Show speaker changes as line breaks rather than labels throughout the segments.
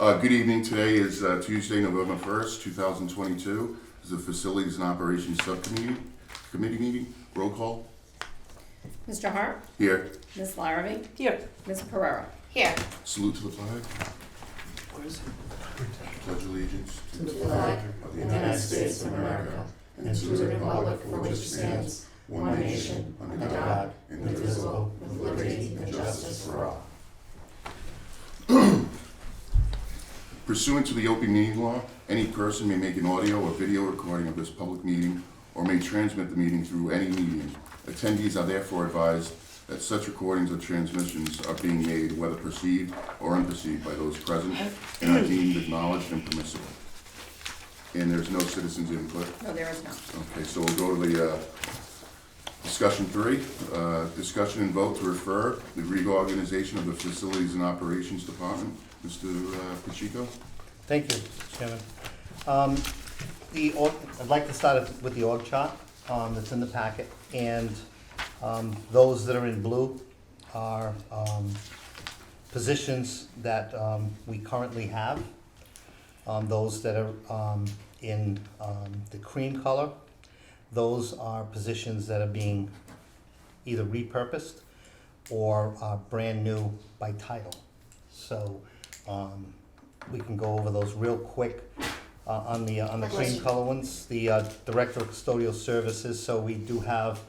Good evening. Today is Tuesday, November 1st, 2022. This is the Facilities and Operations Subcommittee meeting. Roll call.
Mr. Hart?
Here.
Ms. Larrabee?
Here.
Ms. Pereira?
Here.
Salute to the flag.
Where is it?
Pledge allegiance
To the flag
of the
United States of America, and to the republic for which it stands, one nation, under God, indivisible, with liberty and justice for all.
Pursuant to the open meeting law, any person may make an audio or video recording of this public meeting or may transmit the meeting through any medium. Attendees are therefore advised that such recordings or transmissions are being made, whether perceived or unperceived, by those present and are deemed acknowledged and permissible. And there's no citizens' input.
No, there is not.
Okay, so we'll go to the discussion 3. Discussion and vote to refer the reorganization of the Facilities and Operations Department. Mr. Pacheco?
Thank you, Chairman. I'd like to start with the org chart that's in the packet, and those that are in blue are positions that we currently have. Those that are in the cream color, those are positions that are being either repurposed or are brand new by title. So we can go over those real quick. On the cream color ones, the Director of Custodial Services, so we do have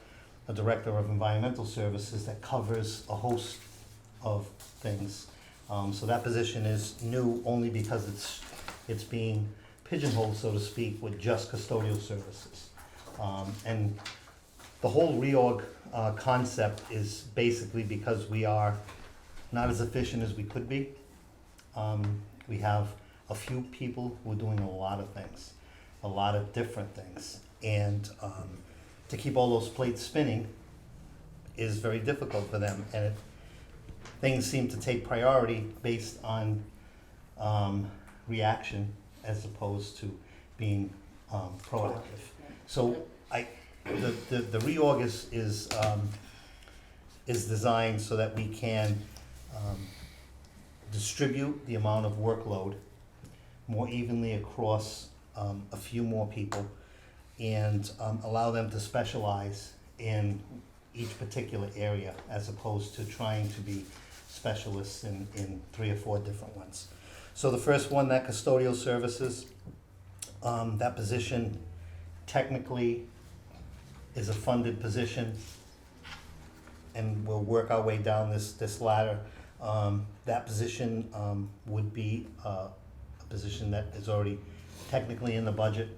a Director of Environmental Services that covers a host of things. So that position is new only because it's being pigeonholed, so to speak, with just custodial services. And the whole reorg concept is basically because we are not as efficient as we could be. We have a few people who are doing a lot of things, a lot of different things. And to keep all those plates spinning is very difficult for them. And things seem to take priority based on reaction as opposed to being proactive. So the reorg is designed so that we can distribute the amount of workload more evenly across a few more people and allow them to specialize in each particular area as opposed to trying to be specialists in 3 or 4 different ones. So the first one, that custodial services, that position technically is a funded position, and we'll work our way down this ladder. That position would be a position that is already technically in the budget,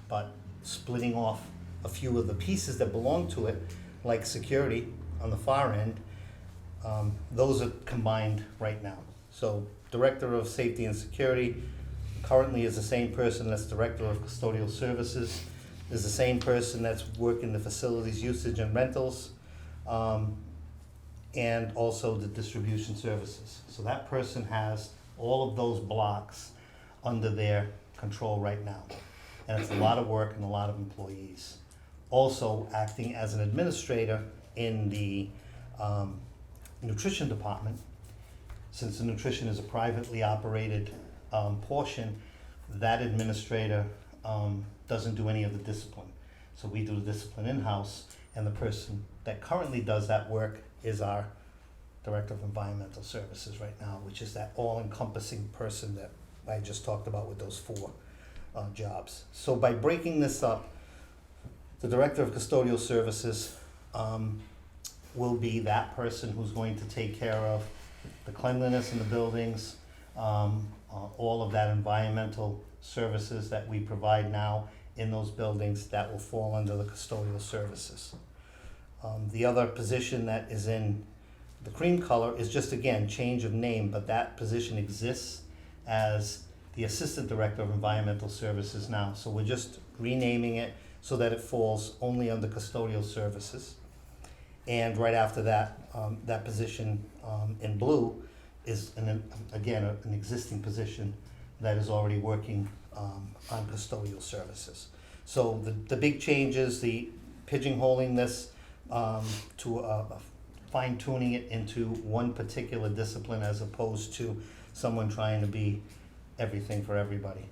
but splitting off a few of the pieces that belong to it, like security on the far end, those are combined right now. So Director of Safety and Security currently is the same person that's Director of Custodial Services, is the same person that's working the facilities usage and rentals, and also the distribution services. So that person has all of those blocks under their control right now. And it's a lot of work and a lot of employees. Also acting as an administrator in the nutrition department, since the nutrition is a privately operated portion, that administrator doesn't do any of the discipline. So we do the discipline in-house, and the person that currently does that work is our Director of Environmental Services right now, which is that all-encompassing person that I just talked about with those 4 jobs. So by breaking this up, the Director of Custodial Services will be that person who's going to take care of the cleanliness in the buildings, all of that environmental services that we provide now in those buildings that will fall under the custodial services. The other position that is in the cream color is just, again, change of name, but that position exists as the Assistant Director of Environmental Services now. So we're just renaming it so that it falls only under custodial services. And right after that, that position in blue is, an existing position that is already working on custodial services. So the big change is the pigeonholing this to fine-tuning it into one particular discipline as opposed to someone trying to be everything for everybody.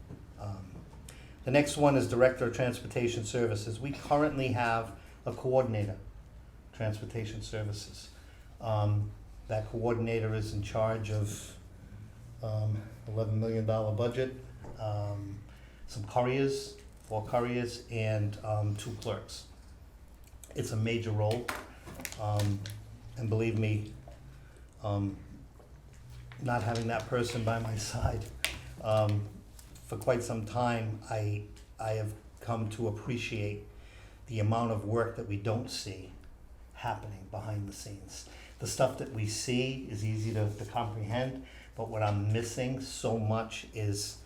The next one is Director of Transportation Services. We currently have a coordinator, Transportation Services. That coordinator is in charge of $11 million budget, some couriers, 4 couriers, and 2 clerks. It's a major role, and believe me, not having that person by my side for quite some time, I have come to appreciate the amount of work that we don't see happening behind the scenes. The stuff that we see is easy to comprehend, but what I'm missing so much is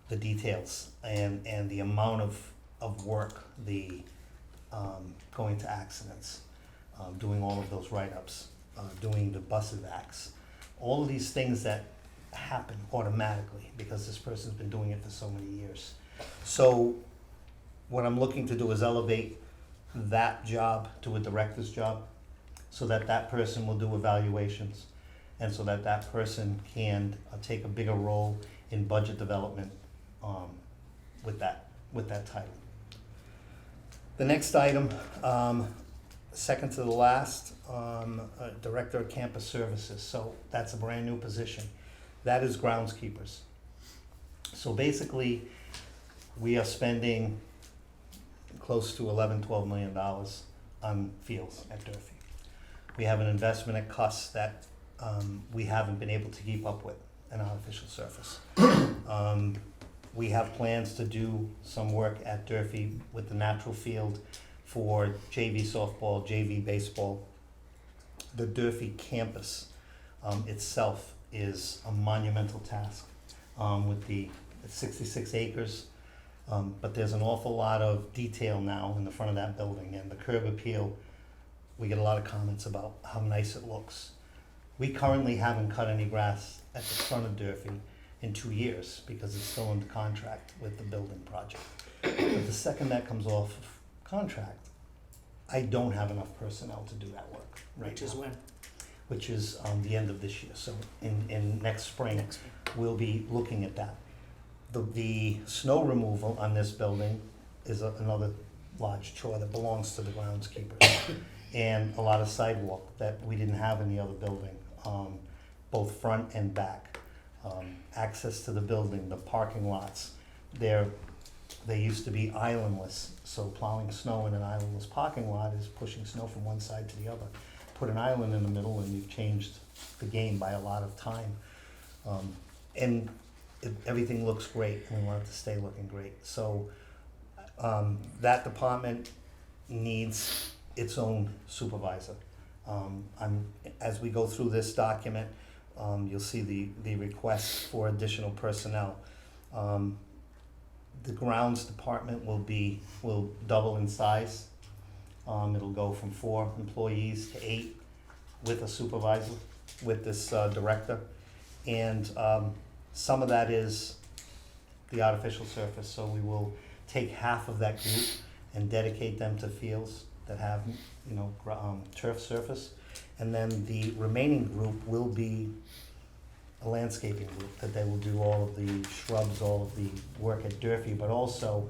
the details and the amount of work, the going to accidents, doing all of those write-ups, doing the bus evacs, all of these things that happen automatically because this person's been doing it for so many years. So what I'm looking to do is elevate that job to a director's job so that that person will do evaluations and so that that person can take a bigger role in budget development with that title. The next item, second to the last, Director of Campus Services. So that's a brand new position. That is groundskeepers. So basically, we are spending close to $11-12 million on fields at Durfee. We have an investment at Cuss that we haven't been able to keep up with, an artificial surface. We have plans to do some work at Durfee with the natural field for JV softball, JV baseball. The Durfee campus itself is a monumental task with the 66 acres. But there's an awful lot of detail now in the front of that building, and the curb appeal, we get a lot of comments about how nice it looks. We currently haven't cut any grass at the front of Durfee in 2 years because it's still under contract with the building project. But the second that comes off of contract, I don't have enough personnel to do that work right
Which is
now.
when?
Which is the end of this year, so in next spring, we'll be looking at that. The snow removal on this building is another large chore that belongs to the groundskeepers. And a lot of sidewalk that we didn't have in the other building, both front and back. Access to the building, the parking lots, they used to be islandless, so plowing snow in an islandless parking lot is pushing snow from one side to the other. Put an island in the middle and you've changed the game by a lot of time. And everything looks great, and we want it to stay looking great. So that department needs its own supervisor. As we go through this document, you'll see the request for additional personnel. The grounds department will double in size. It'll go from 4 employees to 8 with a supervisor, with this director. And some of that is the artificial surface, so we will take half of that group and dedicate them to fields that have, turf surface. And then the remaining group will be a landscaping group, that they will do all of the shrubs, all of the work at Durfee, but also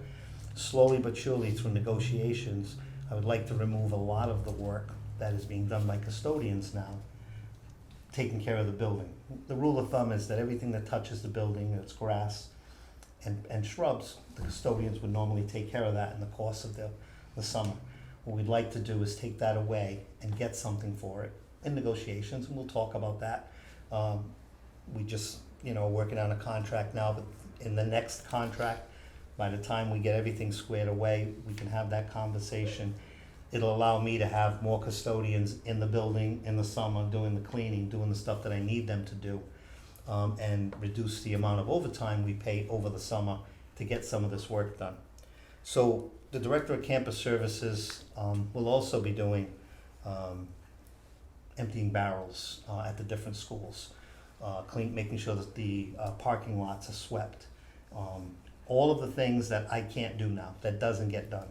slowly but surely through negotiations, I would like to remove a lot of the work that is being done by custodians now, taking care of the building. The rule of thumb is that everything that touches the building, that's grass and shrubs, the custodians would normally take care of that in the course of the summer. What we'd like to do is take that away and get something for it in negotiations, and we'll talk about that. We just, working on a contract now, but in the next contract, by the time we get everything squared away, we can have that conversation. It'll allow me to have more custodians in the building in the summer, doing the cleaning, doing the stuff that I need them to do, and reduce the amount of overtime we pay over the summer to get some of this work done. So the Director of Campus Services will also be doing emptying barrels at the different schools, making sure that the parking lots are swept. All of the things that I can't do now, that doesn't get done.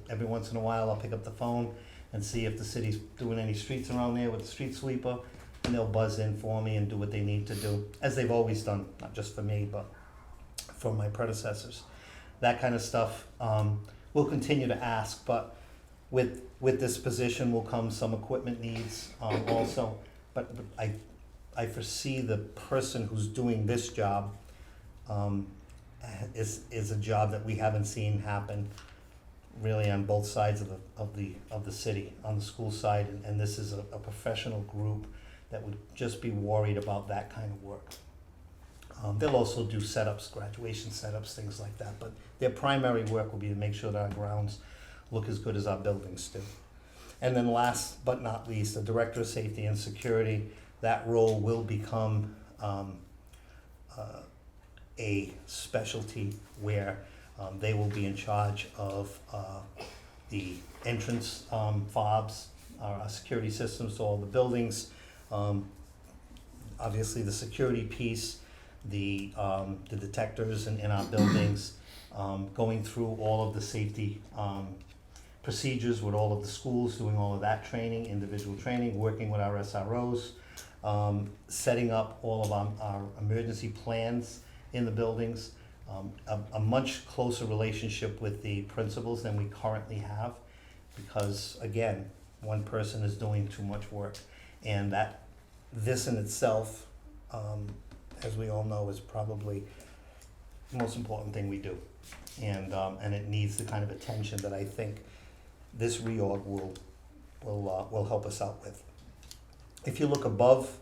Every once in a while, I'll pick up the phone and see if the city's doing any streets around there with the street sweeper, and they'll buzz in for me and do what they need to do, as they've always done, not just for me, but from my predecessors. That kind of stuff, we'll continue to ask, but with this position will come some equipment needs, also. But I foresee the person who's doing this job, is a job that we haven't seen happen really on both sides of the city, on the school side, and this is a professional group that would just be worried about that kind of work. They'll also do setups, graduation setups, things like that, but their primary work will be to make sure that our grounds look as good as our buildings do. And then last but not least, the Director of Safety and Security, that role will become a specialty where they will be in charge of the entrance fobs, our security systems to all the buildings, obviously the security piece, the detectors in our buildings, going through all of the safety procedures with all of the schools, doing all of that training, individual training, working with our SROs, setting up all of our emergency plans in the buildings, a much closer relationship with the principals than we currently have, because again, one person is doing too much work, and this in itself, as we all know, is probably the most important thing we do, and it needs the kind of attention that I think this reorg will help us out with. If you look above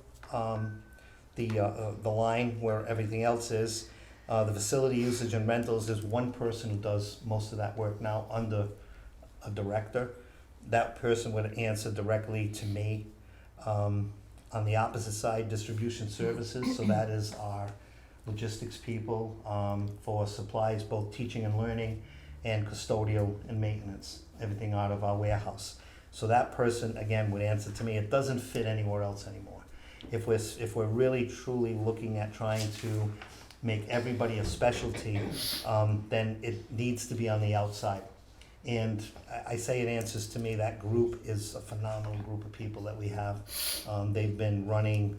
the line where everything else is, the facility usage and rentals, there's one person who does most of that work now under a director. That person would answer directly to me. On the opposite side, distribution services, so that is our logistics people for supplies, both teaching and learning, and custodial and maintenance, everything out of our warehouse. So that person, again, would answer to me. It doesn't fit anywhere else anymore. If we're really truly looking at trying to make everybody a specialty, then it needs to be on the outside. And I say it answers to me. That group is a phenomenal group of people that we have. They've been running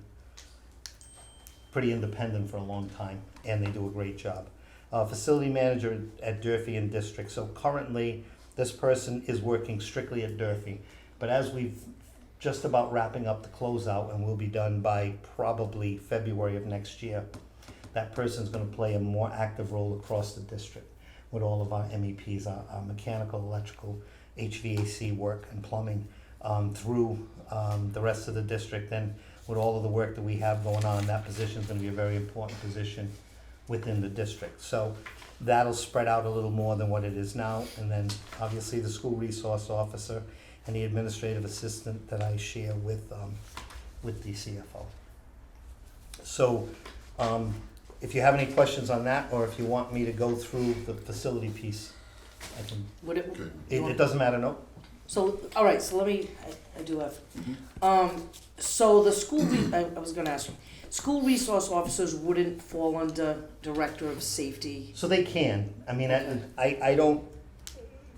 pretty independent for a long time, and they do a great job. Facility manager at Durfee and District. So currently, this person is working strictly at Durfee. But as we've just about wrapping up the closeout, and we'll be done by probably February of next year, that person's gonna play a more active role across the district with all of our MEPs, our mechanical, electrical, HVAC work and plumbing, through the rest of the district. And with all of the work that we have going on, that position's gonna be a very important position within the district. So that'll spread out a little more than what it is now. And then obviously the school resource officer and the administrative assistant that I share with the CFO. So if you have any questions on that, or if you want me to go through the facility piece, I can.
Would it,
Okay.
It doesn't matter, no?
so, all right, so let me, I do have, so the school, I was gonna ask you, school resource officers wouldn't fall under director of safety?
So they can. I mean, I don't,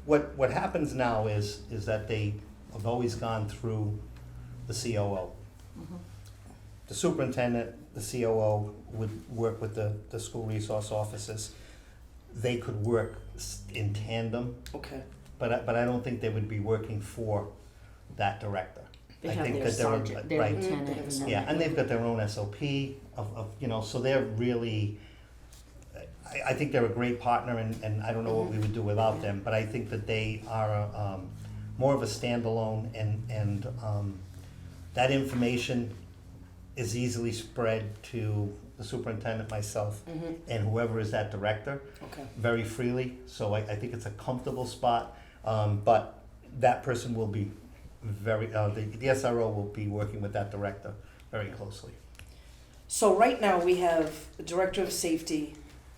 what happens now is that they have always gone through the COO. The superintendent, the COO would work with the school resource officers. They could work in tandem,
Okay,
but I don't think they would be working for that director.
They
I
have
think
their
that they're,
sergeant, their
right.
lieutenant, and then.
Yeah, and they've got their own SOP so they're really, I think they're a great partner, and I don't know what we would do without them, but I think that they are more of a standalone, and that information is easily spread to the superintendent, myself, and whoever is that director,
okay.
very freely. So I think it's a comfortable spot, but that person will be very, the SRO will be working with that director very closely.
So right now, we have the director of safety,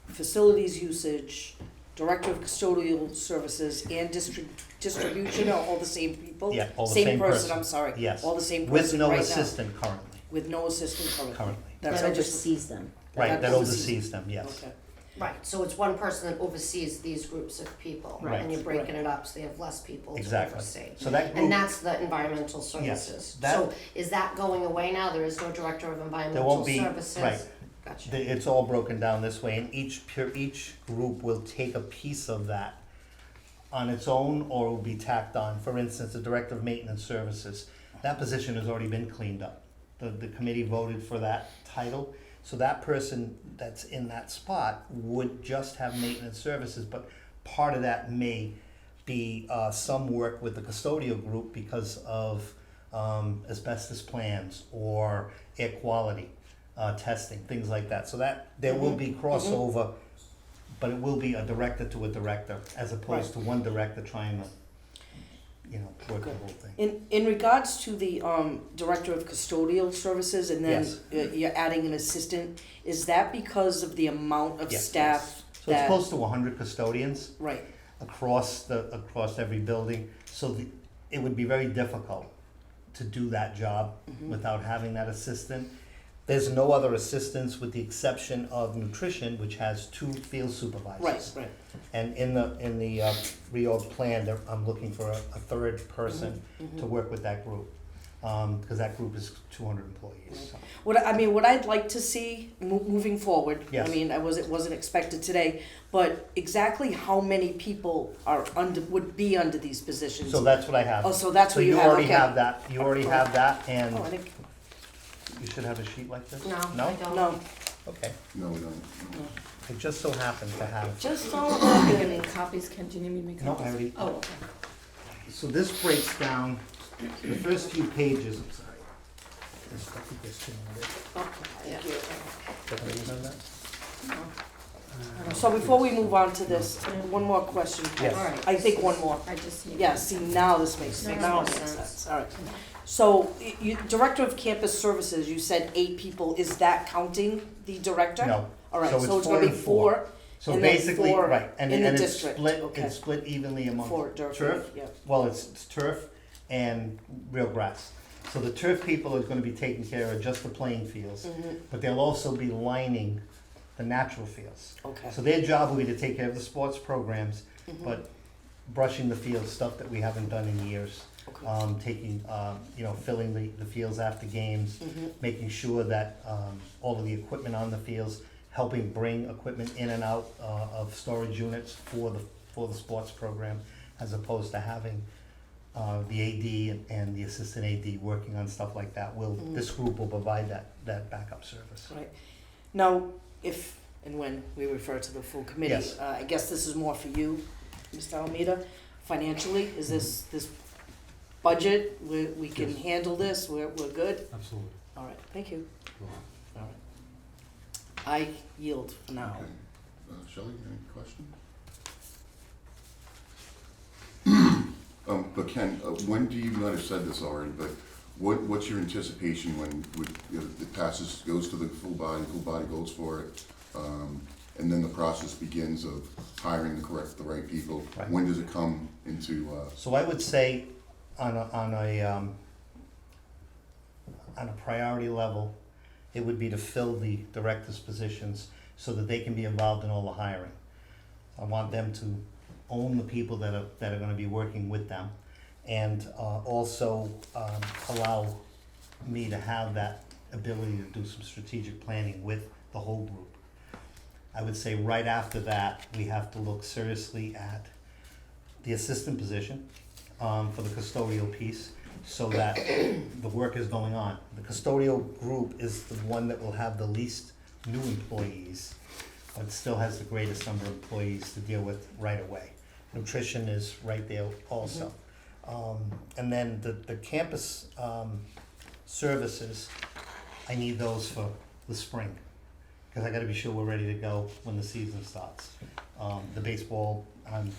facilities usage, director of custodial services, and distribution, are all the same people?
Yeah, all the same person.
I'm sorry.
Yes.
All the same
With
person
no
right now?
assistant currently,
With no assistant currently? That's,
That
I just,
oversees them.
right, that
oversees-
oversees them, yes.
okay.
Right, so it's one person that oversees these groups of people,
Right.
and you're breaking it up so they have less people to
Exactly.
oversee.
So that group,
And that's the environmental services.
that-
So is that going away now? There is no director of
there
environmental
won't be,
services?
right,
Gotcha.
It's all broken down this way, and each group will take a piece of that on its own or will be tacked on. For instance, the Director of Maintenance Services, that position has already been cleaned up. The committee voted for that title, so that person that's in that spot would just have maintenance services, but part of that may be some work with the custodial group because of asbestos plans or air quality testing, things like that. So that there will be crossover, but it will be a director to a director as opposed to one director trying to, work the whole thing.
In regards to the Director of Custodial Services, and then
Yes.
you're adding an assistant, is that because of the amount of
Yes.
staff
So it's
that?
close to 100 custodians
Right,
across every building. So it would be very difficult to do that job without having that assistant. There's no other assistants with the exception of nutrition, which has 2 field supervisors.
right.
And in the reorg plan, I'm looking for a third person to work with that group, because that group is 200 employees. So.
What I'd like to see moving forward,
Yes.
it wasn't expected today, but exactly how many people would be under these positions?
So that's what I have.
Oh, so that's
So
what you
you
have,
already
okay.
have that. You already have that, and
Oh, I think,
you should have a sheet like this.
No,
No.
I don't.
no,
Okay.
No, we don't. No.
I just so happen to have.
just all
Are you
that.
make copies, Ken? Do you need me to make
No,
copies?
I already.
Oh, okay.
So this breaks down the first few pages. I'm sorry. I think there's 2 more there.
Thank you.
Doesn't you have that?
So before we move on to this, one more question.
Yes.
All right.
I think one more.
I just need.
Yeah, see, now this makes sense. All right. So, Director of Campus Services, you said 8 people, is that counting the director?
No.
All right,
So
so
it's
it's gonna be
4 and
4
So
And then
basically,
4
right, and
in the
it's
district,
split,
okay.
it's split evenly among
for turf,
turf.
yeah.
Well, it's turf and real grass. So the turf people are gonna be taking care of just the playing fields, but they'll also be lining the natural fields.
Okay.
So their job will be to take care of the sports programs, but brushing the fields, stuff that we haven't done in years.
Okay.
Taking, filling the fields after games, making sure that all of the equipment on the fields, helping bring equipment in and out of storage units for the sports program, as opposed to having the AD and the assistant AD working on stuff like that. This group will provide that backup service.
Right. Now, if and when we refer to the full committee,
Yes.
I guess this is more for you, Mr. Almeida. Financially, is this budget, we can
Yes.
handle this, we're good?
Absolutely.
All right, thank you. All right. I yield for now.
Okay. Shelley, any question? But Ken, when do you, might have said this already, but what's your anticipation when it passes, goes to the full body votes for it, and then the process begins of hiring the right people?
Right.
When does it come into,
So I would say on a priority level, it would be to fill the director's positions so that they can be involved in all the hiring. I want them to own the people that are gonna be working with them, and also allow me to have that ability to do some strategic planning with the whole group. I would say right after that, we have to look seriously at the assistant position for the custodial piece, so that the work is going on. The custodial group is the one that will have the least new employees, but still has the greatest number of employees to deal with right away. Nutrition is right there also. And then the campus services, I need those for the spring, because I gotta be sure we're ready to go when the season starts. The baseball, and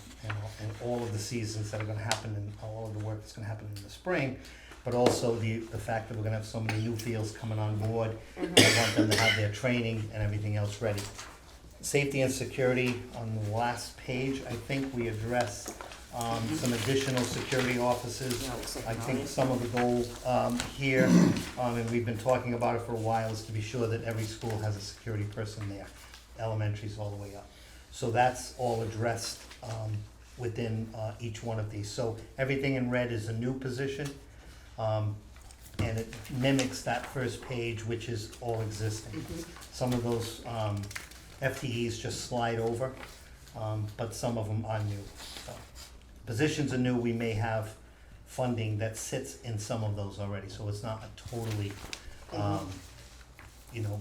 all of the seasons that are gonna happen, and all of the work that's gonna happen in the spring, but also the fact that we're gonna have so many new fields coming on board. I want them to have their training and everything else ready. Safety and security, on the last page, I think we address some additional security officers.
Yeah, it looks like
I think
9.
some of the goal here, and we've been talking about it for a while, is to be sure that every school has a security person there, elementaries all the way up. So that's all addressed within each one of these. So everything in red is a new position. and it mimics that first page, which is all existing. Some of those FTEs just slide over, but some of them are new. So, positions are new, we may have funding that sits in some of those already, so it's not a totally,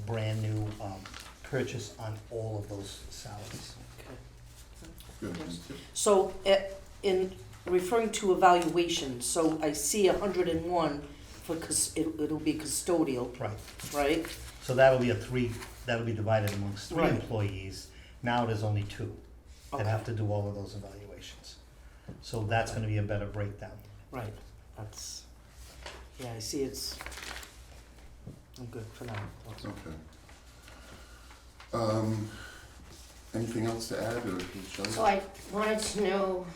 brand new purchase on all of those salaries.
Good.
So, in referring to evaluation, so I see 101 for, it'll be custodial,
Right,
right?
so that'll be divided amongst three
Right.
employees. Now there's only two that
Okay.
have to do all of those evaluations. So that's gonna be a better breakdown.
Right, that's, yeah, I see I'm good for now.
Okay. Anything else to add, or Shelley?
So I wanted to know,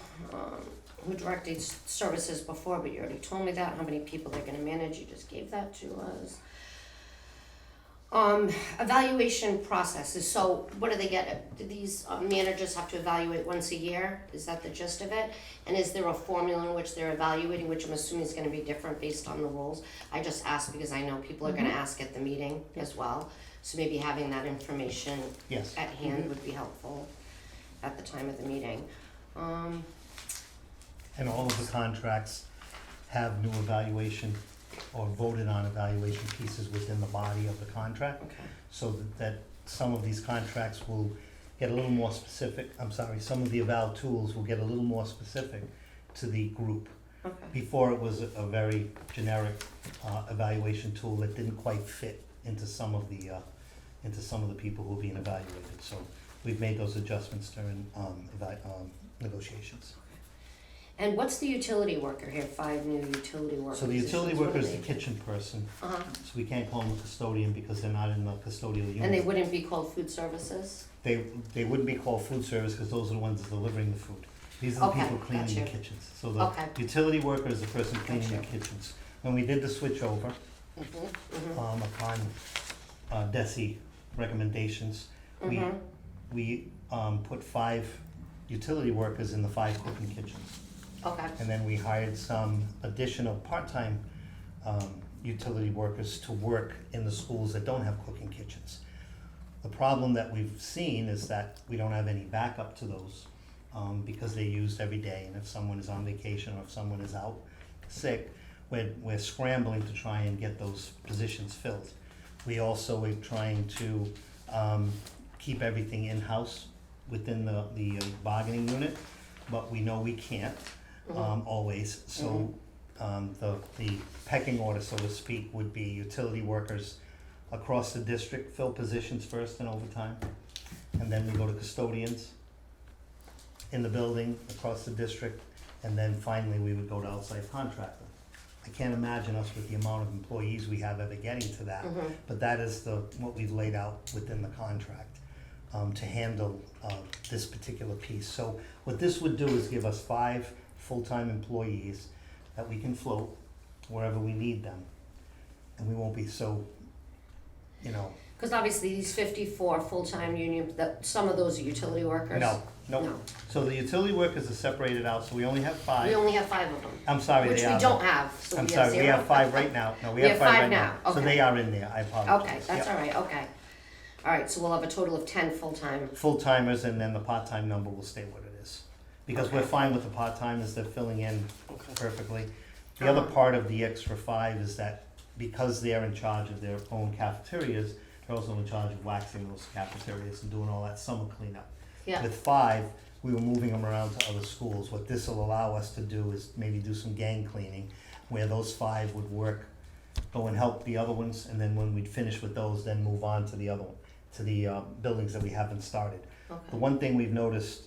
who directed services before, but you already told me that, how many people they're gonna manage, you just gave that to us. Evaluation processes, so what do they get, do these managers have to evaluate once a year? Is that the gist of it? And is there a formula in which they're evaluating, which I'm assuming is gonna be different based on the roles? I just asked because I know people are gonna ask at the meeting as well, so maybe having that information
Yes.
at hand would be helpful at the time of the meeting.
And all of the contracts have new evaluation or voted on evaluation pieces within the body of the contract.
Okay.
So that some of these contracts will get a little more specific, some of the eval tools will get a little more specific to the group.
Okay.
Before, it was a very generic evaluation tool that didn't quite fit into some of the people who are being evaluated. So we've made those adjustments during negotiations.
And what's the utility worker here? 5 new utility workers.
So the utility
What
worker
do
is the
they do?
kitchen person,
Uh-huh.
so we can't call them a custodian because they're not in the custodial unit.
And they wouldn't be called food services?
They wouldn't be called food service because those are the ones delivering the food. These are the
Okay,
people cleaning the
gotcha.
kitchens. So the
Okay.
utility worker is the person cleaning the
Gotcha.
kitchens. When we did the switch over, upon DESI recommendations,
Mhm.
we put 5 utility workers in the 5 cooking kitchens.
Okay.
And then we hired some additional part-time utility workers to work in the schools that don't have cooking kitchens. The problem that we've seen is that we don't have any backup to those because they're used every day. And if someone is on vacation or if someone is out sick, we're scrambling to try and get those positions filled. We also are trying to keep everything in-house within the bargaining unit, but we know we can't always. So the pecking order, so to speak, would be utility workers across the district fill positions first in overtime, and then we go to custodians in the building across the district, and then finally we would go to outside contractor. I can't imagine us with the amount of employees we have ever getting to that, but that is what we've laid out within the contract to handle this particular piece. So what this would do is give us 5 full-time employees that we can float wherever we need them, and we won't be so,
Because obviously these 54 full-time union, some of those are utility workers?
no.
No.
So the utility workers are separated out, so we only have 5.
We only have 5 of them.
I'm sorry,
Which
they
we
are.
don't have, so
I'm
we have
sorry,
0.
we have 5 right now. No, we
We
have
have
5
5
right now.
now,
So
okay.
they are in there, I apologize.
Okay, that's
Yep.
all right, okay. All right, so we'll have a total of 10 full-time.
Full-timers, and then the part-time number will stay what it is. Because we're
Okay.
fine with the part-timers, they're filling in
Okay.
perfectly. The other
Uh-huh.
part of the extra 5 is that because they're in charge of their own cafeterias, they're also in charge of waxing those cafeterias and doing all that summer cleanup.
Yeah,
With 5, we were moving them around to other schools. What this will allow us to do is maybe do some gang cleaning, where those 5 would work, go and help the other ones, and then when we'd finish with those, then move on to the other one, to the buildings that we haven't started. The
okay.
one thing we've noticed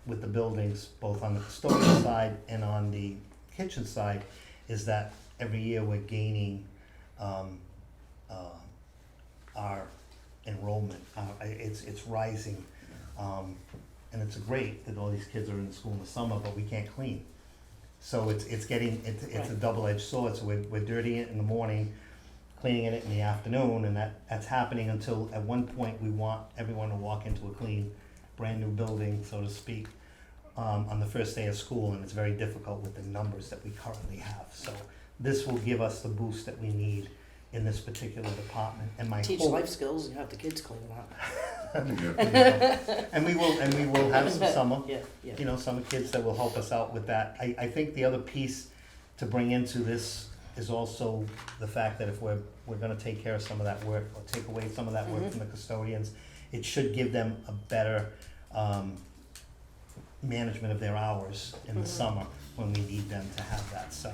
with the buildings, both on the custodial side and on the kitchen side, is that every year we're gaining our enrollment. It's rising. And it's great that all these kids are in school in the summer, but we can't clean. So it's a double-edged sword. So we're dirtying it in the morning, cleaning it in the afternoon, and that's happening until at one point we want everyone to walk into a clean, brand-new building, so to speak, on the first day of school, and it's very difficult with the numbers that we currently have. So this will give us the boost that we need in this particular department. And my
Teach
hope,
life skills and have the kids clean them up.
Yeah.
and we will have some summer,
Yeah.
Summer kids that will help us out with that. I think the other piece to bring into this is also the fact that if we're gonna take care of some of that work, or take away some of that work from the custodians, it should give them a better, management of their hours in the summer when we need them to have that. So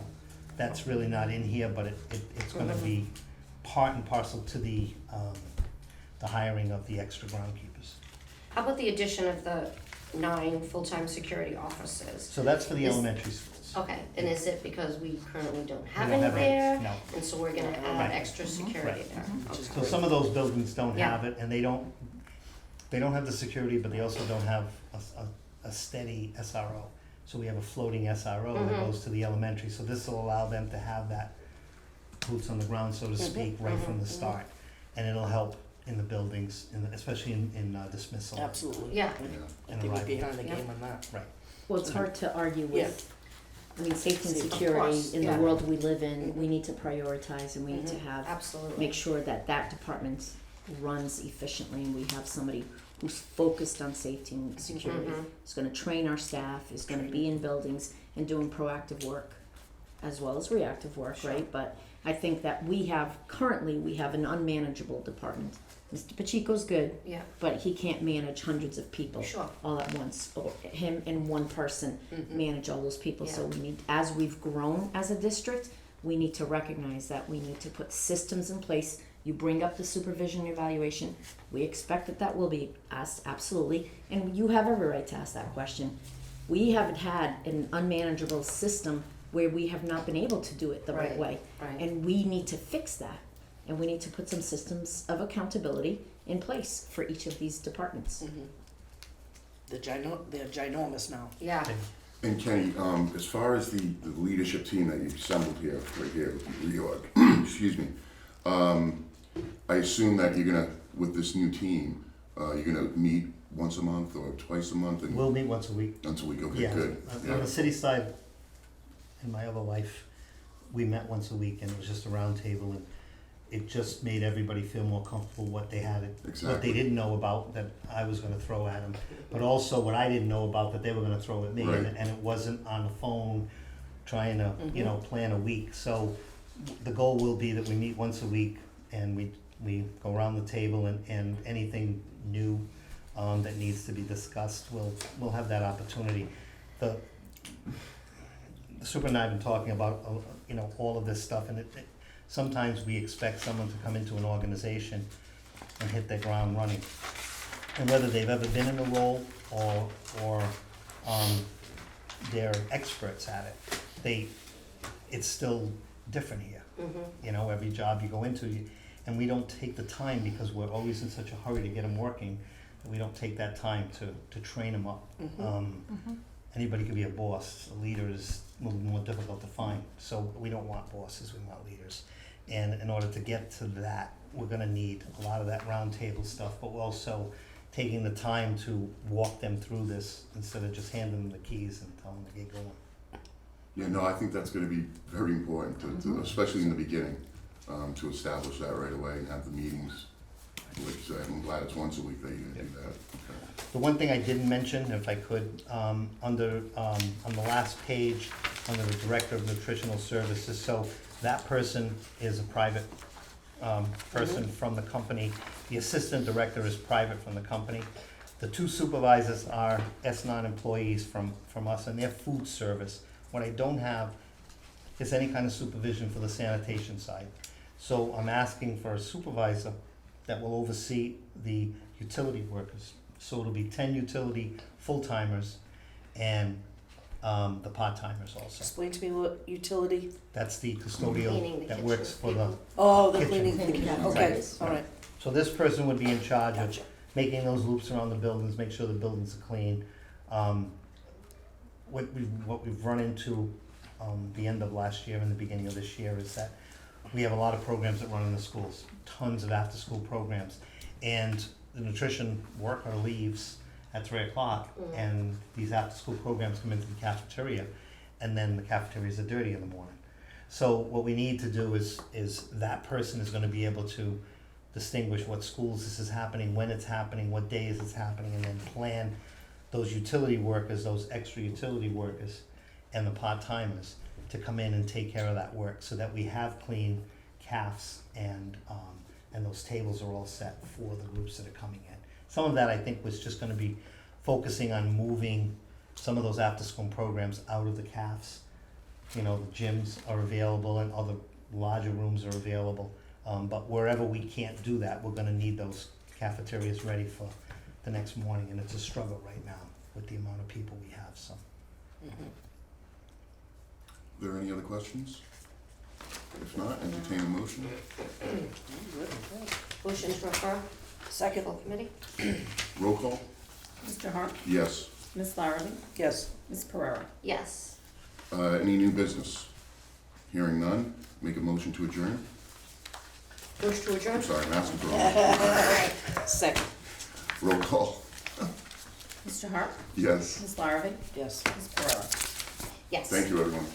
that's really not in here, but it's gonna be part and parcel to the hiring of the extra groundkeepers.
How about the addition of the 9 full-time security officers?
So that's for the
Is-
elementary schools.
Okay, and is it because we currently don't have
We don't
any
have any,
there?
no.
And so we're gonna add
Right.
extra security
Right.
there?
Which is
Okay.
So some of those buildings don't
Yeah.
have it, and they don't have the security, but they also don't have a steady SRO. So we have a floating SRO that goes to the elementary, so this will allow them to have that boots on the ground, so to speak, right from the start. And it'll help in the buildings, especially in dismissal.
Absolutely.
Yeah.
I think we're behind the
Yeah.
game on that.
Right.
Well, it's hard to argue with, I mean, safety and
Of
security
course,
in the
yeah.
world we live in, we need to prioritize and we need to have,
Absolutely.
make sure that that department runs efficiently and we have somebody who's focused on safety and security. Is gonna train our staff, is gonna be in buildings and doing proactive work as well as reactive work, right? But I think that currently we have an unmanageable department. Mr. Pacheco's good,
Yeah,
but he can't manage hundreds of people
sure.
all at once, or him and one person manage all those people. So
Yeah.
we need, as we've grown as a district, we need to recognize that we need to put systems in place. You bring up the supervision and evaluation. We expect that will be asked, absolutely, and you have every right to ask that question. We haven't had an unmanageable system where we have not been able to do it the right
Right,
way.
right.
And we need to fix that. And we need to put some systems of accountability in place for each of these departments.
They're ginormous now.
Yeah,
And Kenny, as far as the leadership team that you've assembled here, right here, with the reorg, excuse me, I assume that you're gonna, with this new team, you're gonna meet once a month or twice a month and
We'll meet once a week.
until we go, okay,
Yeah,
good.
on the city side, in my other life, we met once a week and it was just a round table and it just made everybody feel more comfortable what they had, what
Exactly.
they didn't know about that I was gonna throw at them, but also what I didn't know about that they were gonna throw at me,
Right.
and it wasn't on the phone trying to, plan a week. So the goal will be that we meet once a week and we go around the table and anything new that needs to be discussed, we'll have that opportunity. The super and I have been talking about, all of this stuff, and sometimes we expect someone to come into an organization and hit their ground running. And whether they've ever been in a role or they're experts at it, it's still different here. Every job you go into, and we don't take the time because we're always in such a hurry to get them working, that we don't take that time to train them up. Anybody could be a boss. A leader is a little more difficult to find. So we don't want bosses, we want leaders. And in order to get to that, we're gonna need a lot of that round table stuff, but we're also taking the time to walk them through this instead of just handing them the keys and telling them to get going.
Yeah, no, I think that's gonna be very important, to especially in the beginning, to establish that right away and have the meetings. Like you said, I'm glad it's once a week that you're gonna do that. Okay.
The one thing I didn't mention, if I could, on the last page, under the Director of Nutritional Services, so that person is a private person from the company. The Assistant Director is private from the company. The 2 supervisors are S9 employees from us, and they're food service. What I don't have is any kind of supervision for the sanitation side. So I'm asking for a supervisor that will oversee the utility workers. So it'll be 10 utility full-timers and the part-timers also.
Explain to me what utility,
That's the
Cleaning
custodial
the
that
kitchen
works for the,
people.
oh, the
Kitchen.
cleaning,
Cleaning
okay,
cafeterias.
all right,
so this person would be in charge of
gotcha.
making those loops around the buildings, make sure the buildings are clean. What we've run into the end of last year and the beginning of this year is that we have a lot of programs that run in the schools, tons of after-school programs. And the nutrition worker leaves at 3 o'clock and these after-school programs come into the cafeteria and then the cafeterias are dirty in the morning. So what we need to do is that person is gonna be able to distinguish what schools this is happening, when it's happening, what days it's happening, and then plan those utility workers, those extra utility workers, and the part-timers to come in and take care of that work, so that we have clean CAFs and those tables are all set for the groups that are coming in. Some of that, I think, was just gonna be focusing on moving some of those after-school programs out of the CAFs. You know, the gyms are available and other larger rooms are available. But wherever we can't do that, we're gonna need those cafeterias ready for the next morning, and it's a struggle right now with the amount of people we have, so.
Are there any other questions? If not, entertain a motion.
Motion to refer,
Second,
full committee?
Roll call?
Mr. Hart?
Yes.
Ms. Larrabee?
yes.
Ms. Pereira?
Yes.
Any new business? Hearing none, make a motion to adjourn.
Motion to adjourn?
I'm sorry, I'm asking for a motion.
Second,
Roll call?
Mr. Hart?
Yes.
Ms. Larrabee?
yes.
Ms. Pereira?
Yes.
Thank you, everyone.